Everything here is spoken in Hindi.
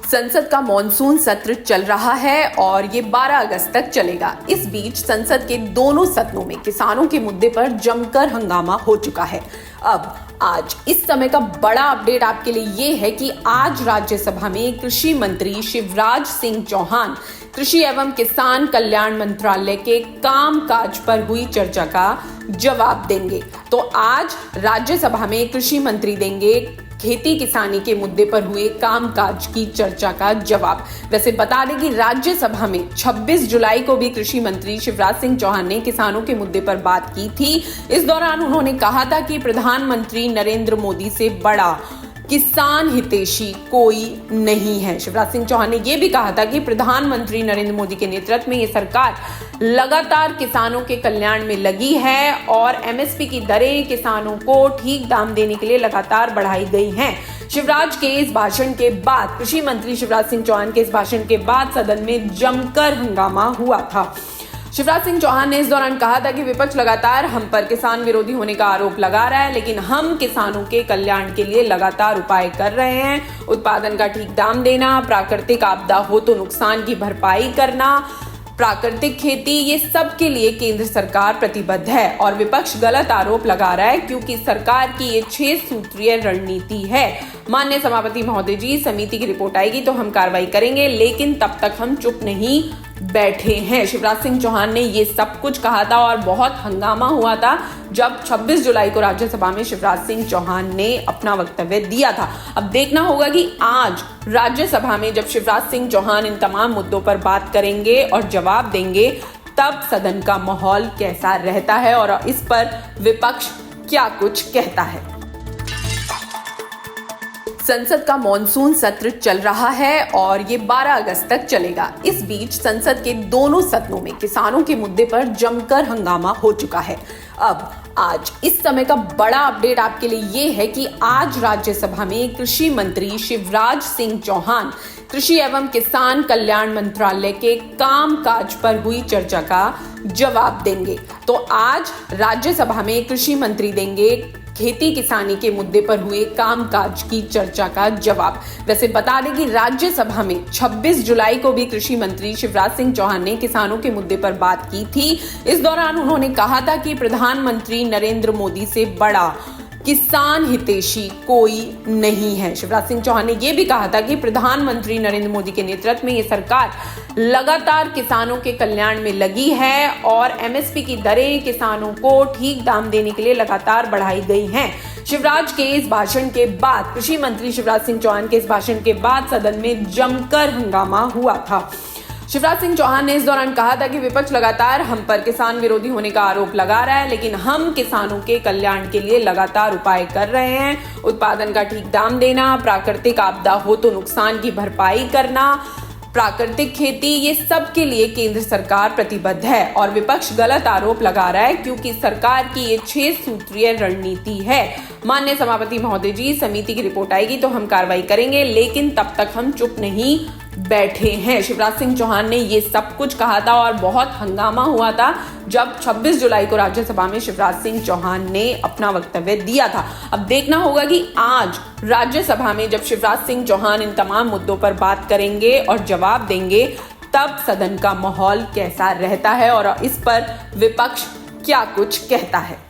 संसद का मॉनसून सत्र चल रहा है और ये 12 अगस्त तक चलेगा। इस बीच संसद के दोनों सदनों में किसानों के मुद्दे पर जमकर हंगामा हो चुका है। अब आज इस समय का बड़ा अपडेट आपके लिए ये है कि आज राज्यसभा में कृषि मंत्री शिवराज सिंह चौहान कृषि एवं किसान कल्याण मंत्रालय के कामकाज पर हुई चर्चा का जवाब देंगे। तो आज राज्यसभा में कृषि मंत्री देंगे खेती किसानी के मुद्दे पर हुए कामकाज की चर्चा का जवाब। वैसे बता दें कि राज्यसभा में 26 जुलाई को भी कृषि मंत्री शिवराज सिंह चौहान ने किसानों के मुद्दे पर बात की थी। इस दौरान उन्होंने कहा था कि प्रधानमंत्री नरेंद्र मोदी से बड़ा किसान हितैषी कोई नहीं है। शिवराज सिंह चौहान ने यह भी कहा था कि प्रधानमंत्री नरेंद्र मोदी के नेतृत्व में ये सरकार लगातार किसानों के कल्याण में लगी है और एमएसपी की दरें किसानों को ठीक दाम देने के लिए लगातार बढ़ाई गई हैं। शिवराज के इस भाषण के बाद कृषि मंत्री शिवराज सिंह चौहान के इस भाषण के बाद सदन में जमकर हंगामा हुआ था। शिवराज सिंह चौहान ने इस दौरान कहा था कि विपक्ष लगातार हम पर किसान विरोधी होने का आरोप लगा रहा है, लेकिन हम किसानों के कल्याण के लिए लगातार उपाय कर रहे हैं। उत्पादन का ठीक दाम देना, प्राकृतिक आपदा हो तो नुकसान की भरपाई करना, प्राकृतिक खेती, ये सब के लिए केंद्र सरकार प्रतिबद्ध है और विपक्ष गलत आरोप लगा रहा है क्योंकि सरकार की ये 6 सूत्रीय रणनीति है। माननीय सभापति महोदय जी, समिति की रिपोर्ट आएगी तो हम कार्रवाई करेंगे, लेकिन तब तक हम चुप नहीं बैठे हैं। शिवराज सिंह चौहान ने ये सब कुछ कहा था और बहुत हंगामा हुआ था जब 26 जुलाई को राज्यसभा में शिवराज सिंह चौहान ने अपना वक्तव्य दिया था। अब देखना होगा कि आज राज्यसभा में जब शिवराज सिंह चौहान इन तमाम मुद्दों पर बात करेंगे और जवाब देंगे, तब सदन का माहौल कैसा रहता है और इस पर विपक्ष क्या कुछ कहता है। संसद का मॉनसून सत्र चल रहा है और ये 12 अगस्त तक चलेगा। इस बीच संसद के दोनों सदनों में किसानों के मुद्दे पर जमकर हंगामा हो चुका है। अब आज इस समय का बड़ा अपडेट आपके लिए ये है कि आज राज्यसभा में कृषि मंत्री शिवराज सिंह चौहान कृषि एवं किसान कल्याण मंत्रालय के कामकाज पर हुई चर्चा का जवाब देंगे। तो आज राज्यसभा में कृषि मंत्री देंगे खेती किसानी के मुद्दे पर हुए कामकाज की चर्चा का जवाब। वैसे बता दें कि राज्यसभा में 26 जुलाई को भी कृषि मंत्री शिवराज सिंह चौहान ने किसानों के मुद्दे पर बात की थी। इस दौरान उन्होंने कहा था कि प्रधानमंत्री नरेंद्र मोदी से बड़ा किसान हितैषी कोई नहीं है। शिवराज सिंह चौहान ने यह भी कहा था कि प्रधानमंत्री नरेंद्र मोदी के नेतृत्व में ये सरकार लगातार किसानों के कल्याण में लगी है और एमएसपी की दरें किसानों को ठीक दाम देने के लिए लगातार बढ़ाई गई हैं। शिवराज के इस भाषण के बाद कृषि मंत्री शिवराज सिंह चौहान के इस भाषण के बाद सदन में जमकर हंगामा हुआ था। शिवराज सिंह चौहान ने इस दौरान कहा था कि विपक्ष लगातार हम पर किसान विरोधी होने का आरोप लगा रहा है, लेकिन हम किसानों के कल्याण के लिए लगातार उपाय कर रहे हैं। उत्पादन का ठीक दाम देना, प्राकृतिक आपदा हो तो नुकसान की भरपाई करना, प्राकृतिक खेती, ये सब के लिए केंद्र सरकार प्रतिबद्ध है और विपक्ष गलत आरोप लगा रहा है क्योंकि सरकार की ये 6 सूत्रीय रणनीति है। माननीय सभापति महोदय जी, समिति की रिपोर्ट आएगी तो हम कार्रवाई करेंगे, लेकिन तब तक हम चुप नहीं बैठे हैं। शिवराज सिंह चौहान ने ये सब कुछ कहा था और बहुत हंगामा हुआ था जब 26 जुलाई को राज्यसभा में शिवराज सिंह चौहान ने अपना वक्तव्य दिया था। अब देखना होगा कि आज राज्यसभा में जब शिवराज सिंह चौहान इन तमाम मुद्दों पर बात करेंगे और जवाब देंगे, तब सदन का माहौल कैसा रहता है और इस पर विपक्ष क्या कुछ कहता है।